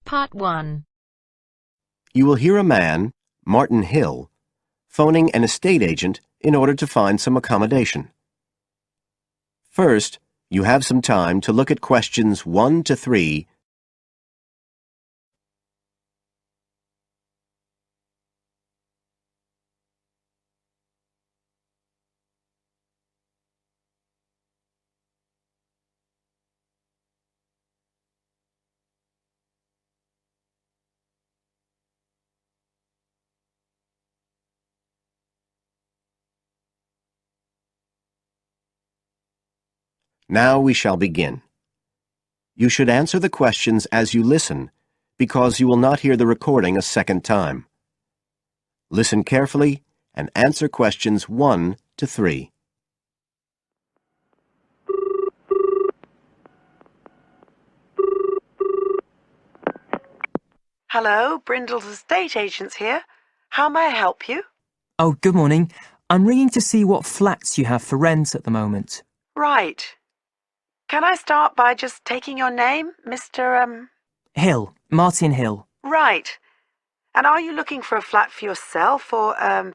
Part 1. You will hear a man, Martin Hill, phoning an estate agent in order to find some accommodation. First, you have some time to look at questions 1 to 3. Now we shall begin. You should answer the questions as you listen, because you will not hear the recording a second time. Listen carefully and answer questions 1 to 3. Hello, Brindle's estate agents here. How may I help you? Oh, good morning. I'm ringing to see what flats you have for rent at the moment. Right. Can I start by just taking your name, Mr. Hill. Martin Hill. Right. And are you looking for a flat for yourself or, a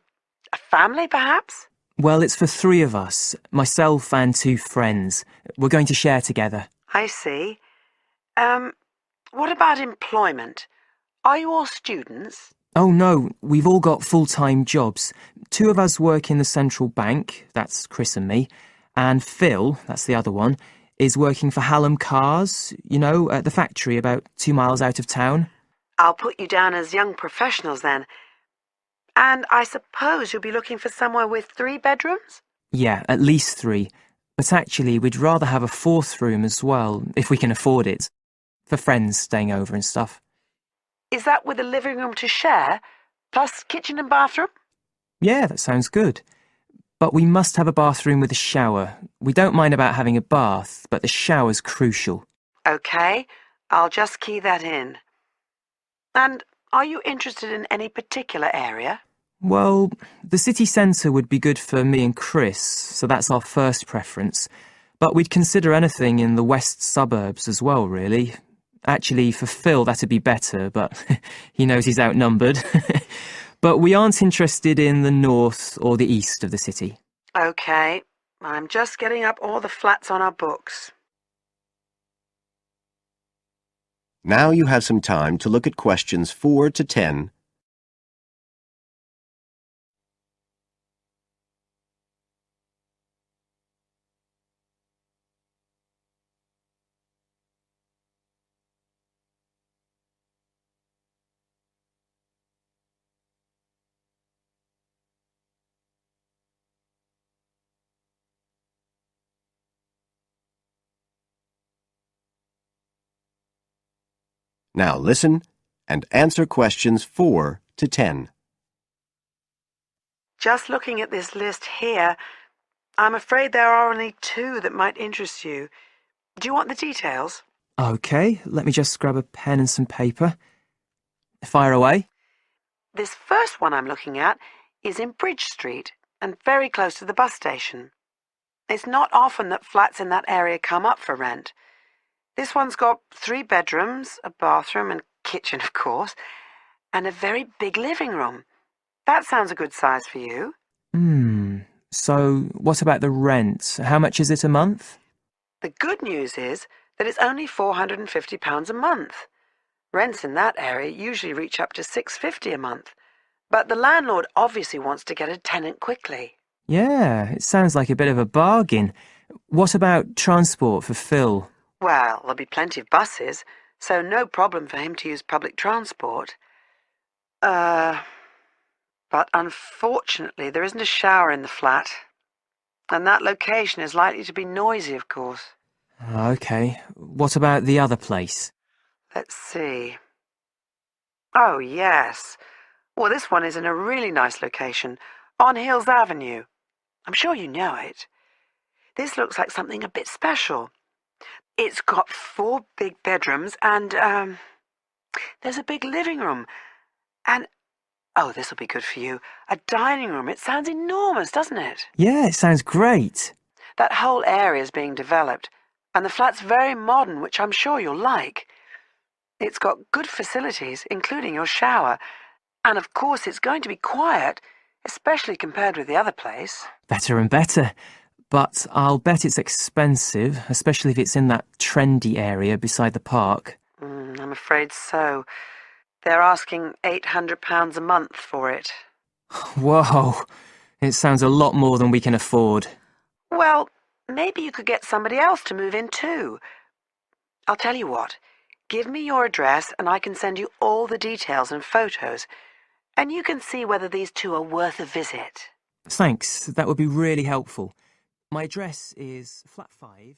family, perhaps? Well, it's for 3 of us, myself and 2 friends. We're going to share together. I see. What about employment? Are you all students? Oh no, we've all got full-time jobs. 2 of us work in the central bank, that's Chris and me, and Phil, that's the other one, is working for Hallam Cars, you know, at the factory about 2 miles out of town. I'll put you down as young professionals then. And I suppose you'll be looking for somewhere with 3 bedrooms? Yeah, at least 3. But actually, we'd rather have a 4th room as well, if we can afford it. For friends staying over and stuff. Is that with a living room to share, plus kitchen and bathroom? Yeah, that sounds good. But we must have a bathroom with a shower. We don't mind about having a bath, but the shower's crucial. OK, I'll just key that in. And are you interested in any particular area? Well, the city centre would be good for me and Chris, so that's our first preference. But we'd consider anything in the west suburbs as well, really. Actually, for Phil, that'd be better, but he knows he's outnumbered. But we aren't interested in the north or the east of the city. OK, I'm just getting up all the flats on our books. Now you have some time to look at questions 4 to 10. Now listen and answer questions 4 to 10. Just looking at this list here, I'm afraid there are only 2 that might interest you. Do you want the details? OK, let me just grab a pen and some paper. Fire away. This first one I'm looking at is in Bridge Street and very close to the bus station. It's not often that flats in that area come up for rent. This one's got 3 bedrooms, a bathroom and kitchen, of course, and a very big living room. That sounds a good size for you. So what about the rent? How much is it a month? The good news is that it's only £450 a month. Rents in that area usually reach up to £650 a month, but the landlord obviously wants to get a tenant quickly. Yeah, it sounds like a bit of a bargain. What about transport for Phil? Well, there'll be plenty of buses, so no problem for him to use public transport. But unfortunately there isn't a shower in the flat, and that location is likely to be noisy, of course. OK, what about the other place? Let's see. Oh, yes. Well, this one is in a really nice location, on Hills Avenue. I'm sure you know it. This looks like something a bit special. It's got 4 big bedrooms and, there's a big living room. And, oh, this'll be good for you, a dining room. It sounds enormous, doesn't it? Yeah, it sounds great. That whole area is being developed, and the flat's very modern, which I'm sure you'll like. It's got good facilities, including your shower, and of course it's going to be quiet, especially compared with the other place. Better and better. But I'll bet it's expensive, especially if it's in that trendy area beside the park. I'm afraid so. They're asking £800 a month for it. Whoa, it sounds a lot more than we can afford. Well, maybe you could get somebody else to move in too. I'll tell you what, give me your address and I can send you all the details and photos, and you can see whether these two are worth a visit. Thanks, that would be really helpful. My address is flat 5.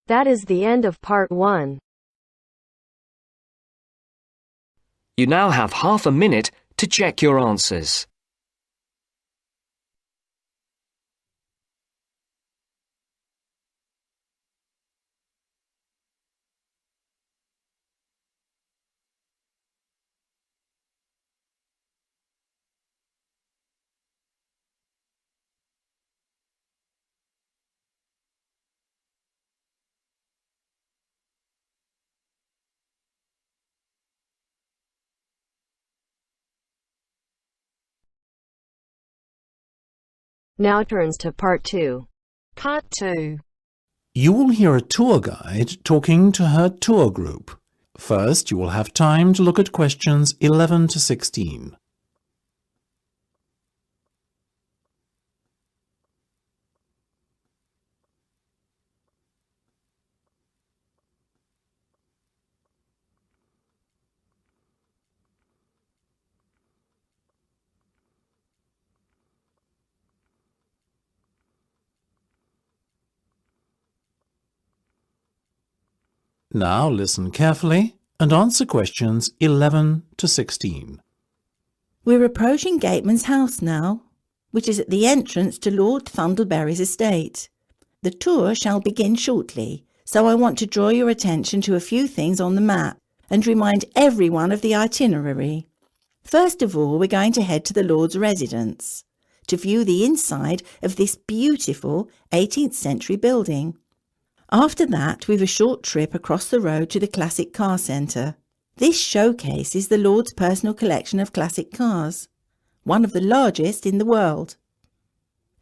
That is the end of part 1. You now have half a minute to check your answers. Now turns to part 2. Part 2. You will hear a tour guide talking to her tour group. First, you will have time to look at questions 11 to 16. Now listen carefully and answer questions 11 to 16. We're approaching Gateman's house now, which is at the entrance to Lord Thundleberry's estate. The tour shall begin shortly, so I want to draw your attention to a few things on the map and remind everyone of the itinerary. First of all, we're going to head to the Lord's residence to view the inside of this beautiful 18th century building. After that, we've a short trip across the road to the Classic Car Centre. This showcases the Lord's personal collection of classic cars, one of the largest in the world.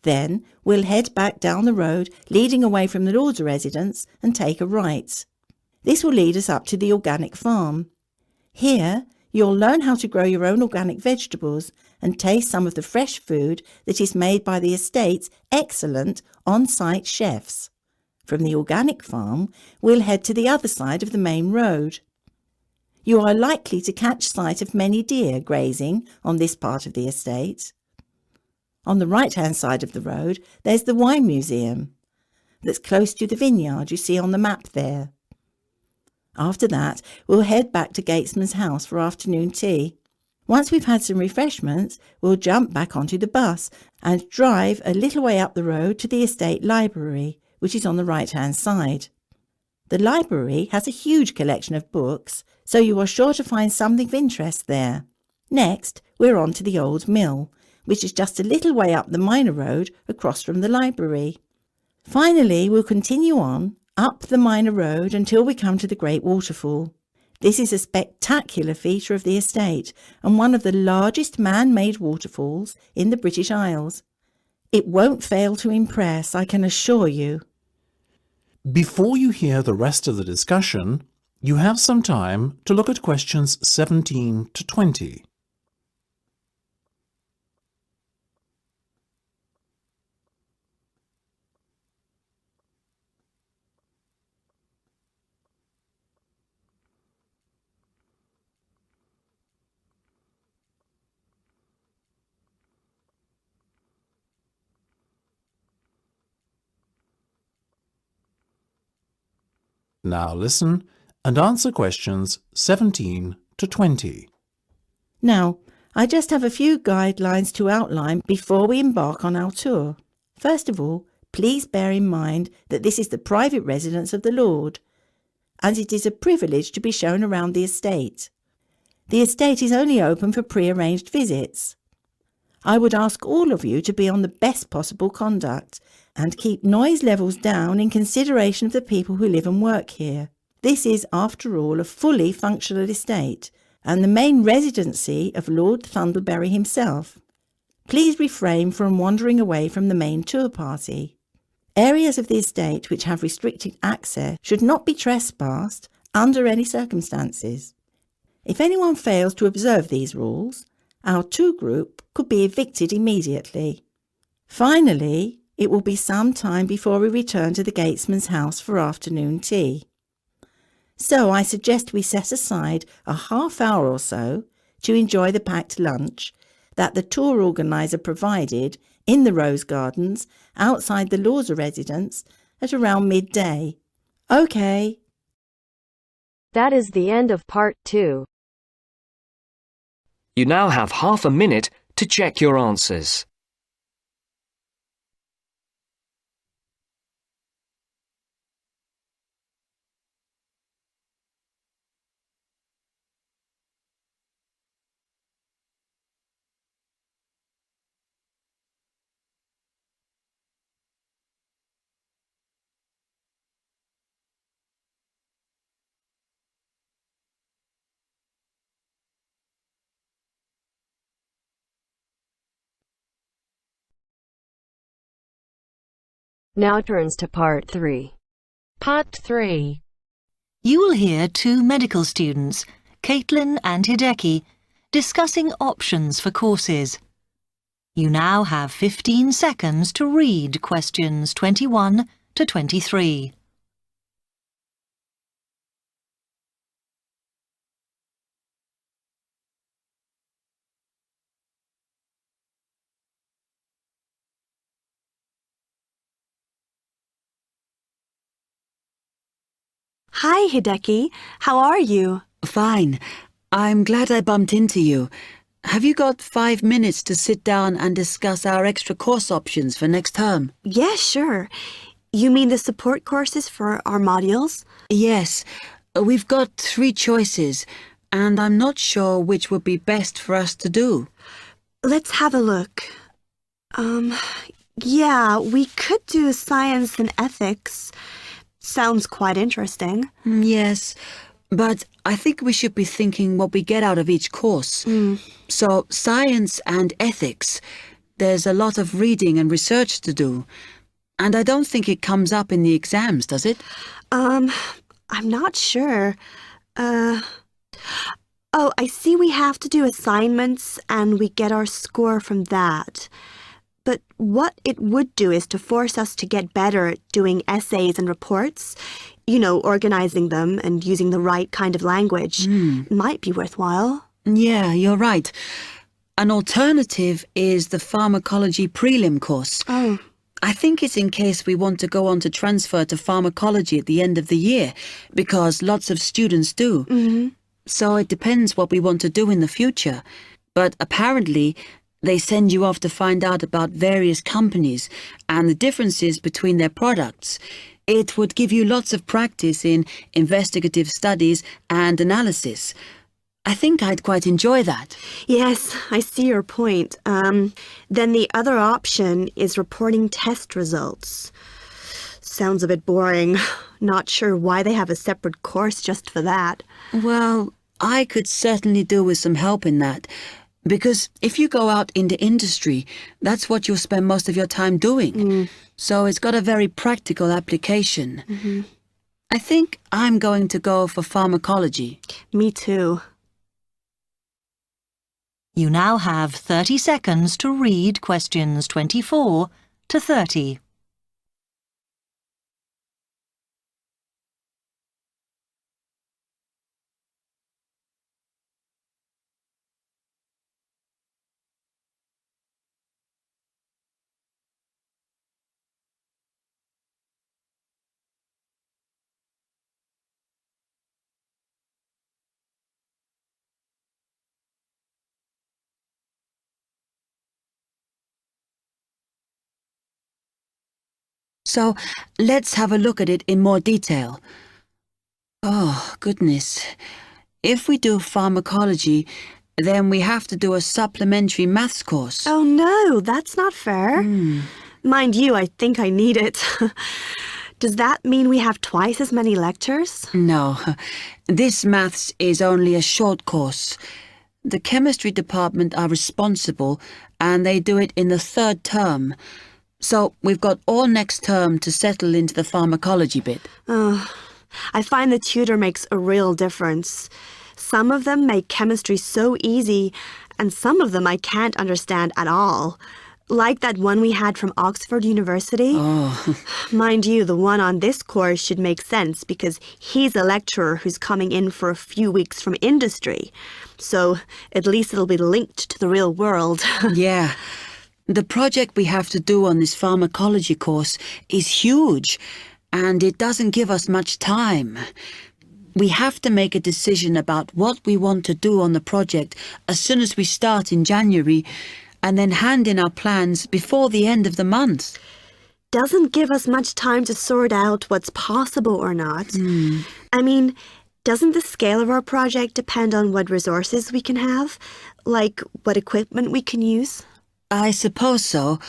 Then we'll head back down the road leading away from the Lord's residence and take a right. This will lead us up to the organic farm. Here you'll learn how to grow your own organic vegetables and taste some of the fresh food that is made by the estate's excellent on-site chefs. From the organic farm, we'll head to the other side of the main road. You are likely to catch sight of many deer grazing on this part of the estate. On the right-hand side of the road, there's the wine museum that's close to the vineyard you see on the map there. After that, we'll head back to Gatesman's house for afternoon tea. Once we've had some refreshments, we'll jump back onto the bus and drive a little way up the road to the estate library, which is on the right-hand side. The library has a huge collection of books, so you are sure to find something of interest there. Next, we're on to the old mill, which is just a little way up the minor road across from the library. Finally, we'll continue on up the minor road until we come to the Great Waterfall. This is a spectacular feature of the estate and one of the largest man-made waterfalls in the British Isles. It won't fail to impress, I can assure you. Before you hear the rest of the discussion, you have some time to look at questions 17 to 20. Now listen and answer questions 17 to 20. Now, I just have a few guidelines to outline before we embark on our tour. First of all, please bear in mind that this is the private residence of the Lord, and it is a privilege to be shown around the estate. The estate is only open for pre-arranged visits. I would ask all of you to be on the best possible conduct and keep noise levels down in consideration of the people who live and work here. This is, after all, a fully functional estate and the main residency of Lord Thundleberry himself. Please refrain from wandering away from the main tour party. Areas of the estate which have restricted access should not be trespassed under any circumstances. If anyone fails to observe these rules, our tour group could be evicted immediately. Finally, it will be some time before we return to the gatesman's house for afternoon tea. So I suggest we set aside a half hour or so to enjoy the packed lunch that the tour organiser provided in the Rose Gardens outside the Lawser residence at around midday. OK. That is the end of part 2. You now have half a minute to check your answers. Now turns to part 3. Part 3. You will hear two medical students, Caitlin and Hideki, discussing options for courses. You now have 15 seconds to read questions 21 to 23. Hi, Hideki. How are you? Fine. I'm glad I bumped into you. Have you got 5 minutes to sit down and discuss our extra course options for next term? Yeah, sure. You mean the support courses for our modules? Yes. We've got 3 choices, and I'm not sure which would be best for us to do. Let's have a look. Yeah, we could do science and ethics. Sounds quite interesting. Yes, but I think we should be thinking what we get out of each course. So, science and ethics, there's a lot of reading and research to do. And I don't think it comes up in the exams, does it? I'm not sure. Oh, I see we have to do assignments and we get our score from that. But what it would do is to force us to get better at doing essays and reports. You know, organizing them and using the right kind of language. Might be worthwhile. Yeah, you're right. An alternative is the pharmacology prelim course. Oh. I think it's in case we want to go on to transfer to pharmacology at the end of the year, because lots of students do. So it depends what we want to do in the future. But apparently, they send you off to find out about various companies and the differences between their products. It would give you lots of practice in investigative studies and analysis. I think I'd quite enjoy that. Yes, I see your point. Then the other option is reporting test results. Sounds a bit boring. Not sure why they have a separate course just for that. Well, I could certainly do with some help in that. Because if you go out into industry, that's what you'll spend most of your time doing. So it's got a very practical application. I think I'm going to go for pharmacology. Me too. You now have 30 seconds to read questions 24 to 30. So let's have a look at it in more detail. Oh, goodness. If we do pharmacology, then we have to do a supplementary maths course. Oh no, that's not fair. Mind you, I think I need it. Does that mean we have twice as many lectures? No, this maths is only a short course. The chemistry department are responsible and they do it in the 3rd term. So we've got all next term to settle into the pharmacology bit. I find the tutor makes a real difference. Some of them make chemistry so easy, and some of them I can't understand at all. Like that one we had from Oxford University. Mind you, the one on this course should make sense because he's a lecturer who's coming in for a few weeks from industry. So at least it'll be linked to the real world. Yeah. The project we have to do on this pharmacology course is huge, and it doesn't give us much time. We have to make a decision about what we want to do on the project as soon as we start in January, and then hand in our plans before the end of the month. Doesn't give us much time to sort out what's possible or not. I mean, doesn't the scale of our project depend on what resources we can have? Like what equipment we can use? I suppose so,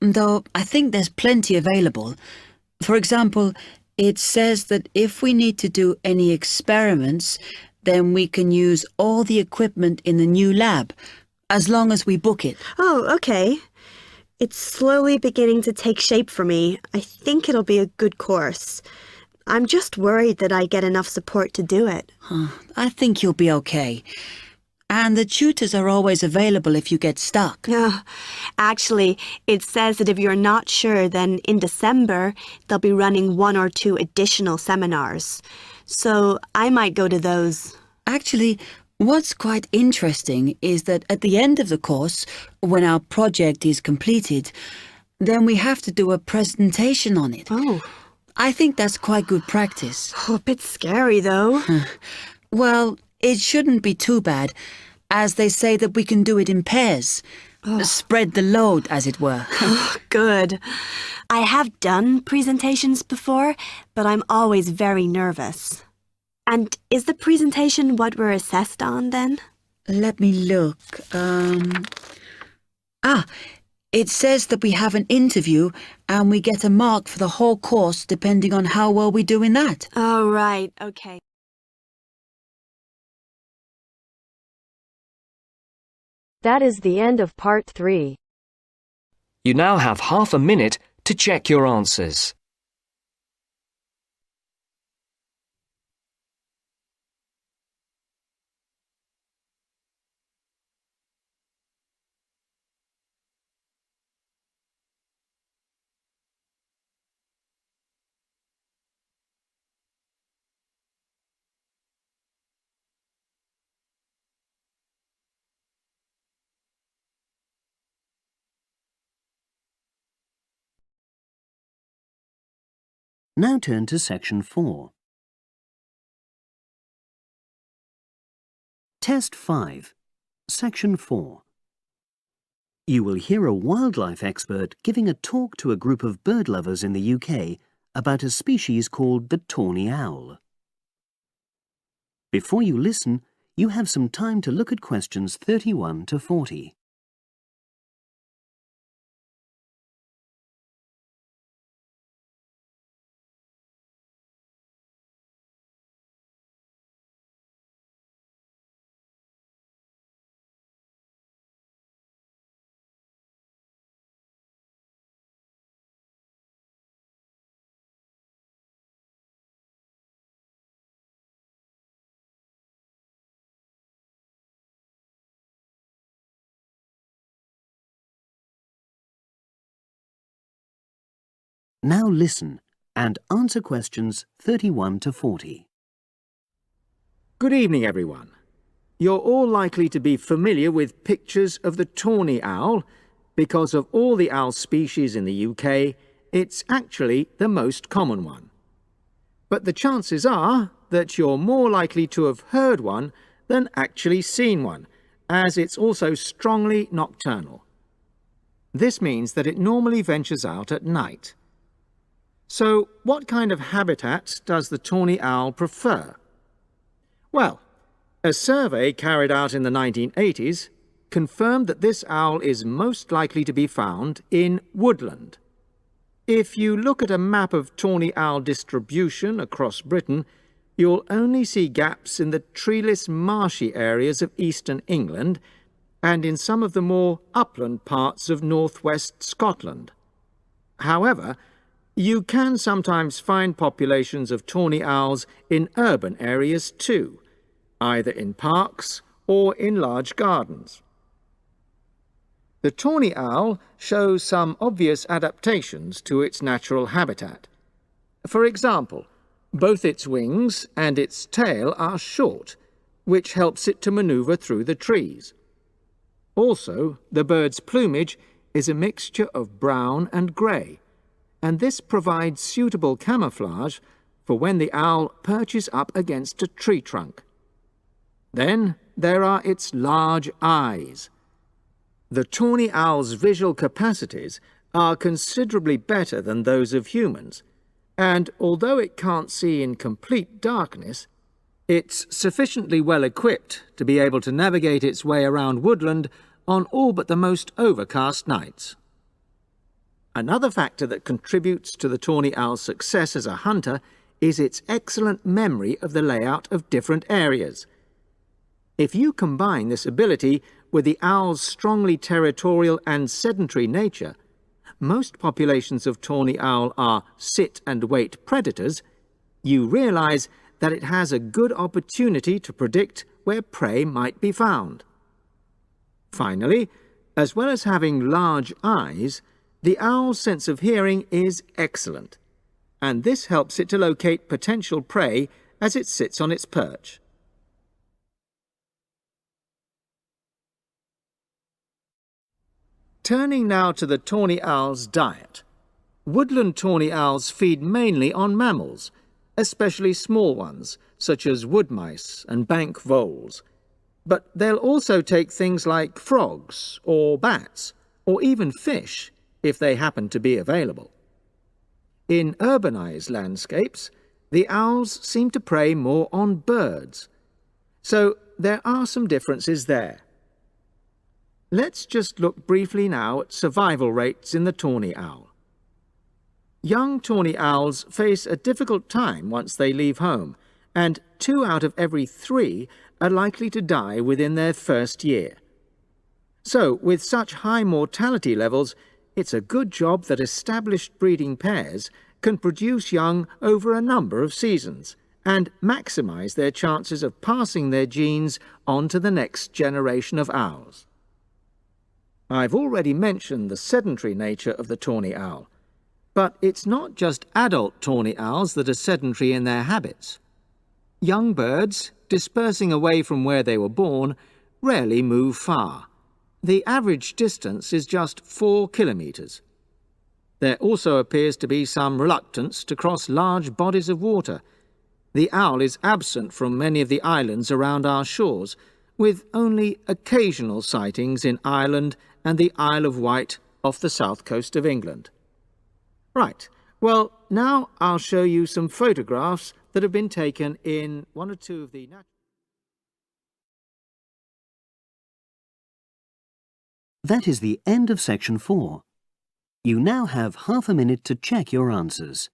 though I think there's plenty available. For example, it says that if we need to do any experiments, then we can use all the equipment in the new lab, as long as we book it. Oh, okay. It's slowly beginning to take shape for me. I think it'll be a good course. I'm just worried that I get enough support to do it. I think you'll be okay. And the tutors are always available if you get stuck. Actually, it says that if you're not sure, then in December, they'll be running 1 or 2 additional seminars. So I might go to those. Actually, what's quite interesting is that at the end of the course, when our project is completed, then we have to do a presentation on it. Oh. I think that's quite good practice. A bit scary, though. Well, it shouldn't be too bad, as they say that we can do it in pairs. Spread the load, as it were. Good. I have done presentations before, but I'm always very nervous. And is the presentation what we're assessed on, then? Let me look. It says that we have an interview and we get a mark for the whole course depending on how well we do in that. Oh, right. Okay. That is the end of part 3. You now have half a minute to check your answers. Now turn to Section 4. Test 5, Section 4. You will hear a wildlife expert giving a talk to a group of bird lovers in the UK about a species called the tawny owl. Before you listen, you have some time to look at questions 31 to 40. Now listen and answer questions 31 to 40. Good evening, everyone. You're all likely to be familiar with pictures of the tawny owl. Because of all the owl species in the UK, it's actually the most common one. But the chances are that you're more likely to have heard one than actually seen one, as it's also strongly nocturnal. This means that it normally ventures out at night. So, what kind of habitat does the tawny owl prefer? Well, A survey carried out in the 1980s confirmed that this owl is most likely to be found in woodland. If you look at a map of tawny owl distribution across Britain, you'll only see gaps in the treeless marshy areas of eastern England and in some of the more upland parts of northwest Scotland. However, you can sometimes find populations of tawny owls in urban areas too, either in parks or in large gardens. The tawny owl shows some obvious adaptations to its natural habitat. For example, both its wings and its tail are short, which helps it to maneuver through the trees. Also, the bird's plumage is a mixture of brown and grey, and this provides suitable camouflage for when the owl perches up against a tree trunk. Then there are its large eyes. The tawny owl's visual capacities are considerably better than those of humans, and although it can't see in complete darkness, it's sufficiently well equipped to be able to navigate its way around woodland on all but the most overcast nights. Another factor that contributes to the tawny owl's success as a hunter is its excellent memory of the layout of different areas. If you combine this ability with the owl's strongly territorial and sedentary nature, most populations of tawny owl are sit-and-wait predators, you realise that it has a good opportunity to predict where prey might be found. Finally, as well as having large eyes, the owl's sense of hearing is excellent, and this helps it to locate potential prey as it sits on its perch. Turning now to the tawny owl's diet. Woodland tawny owls feed mainly on mammals, especially small ones, such as wood mice and bank voles. But they'll also take things like frogs or bats, or even fish, if they happen to be available. In urbanized landscapes, the owls seem to prey more on birds. So there are some differences there. Let's just look briefly now at survival rates in the tawny owl. Young tawny owls face a difficult time once they leave home, and 2 out of every 3 are likely to die within their first year. So, with such high mortality levels, it's a good job that established breeding pairs can produce young over a number of seasons and maximise their chances of passing their genes on to the next generation of owls. I've already mentioned the sedentary nature of the tawny owl, but it's not just adult tawny owls that are sedentary in their habits. Young birds, dispersing away from where they were born, rarely move far. The average distance is just 4 kilometres. There also appears to be some reluctance to cross large bodies of water. The owl is absent from many of the islands around our shores, with only occasional sightings in Ireland and the Isle of Wight off the south coast of England. Right, well, now I'll show you some photographs that have been taken in 1 or 2 of the... That is the end of section 4. You now have half a minute to check your answers.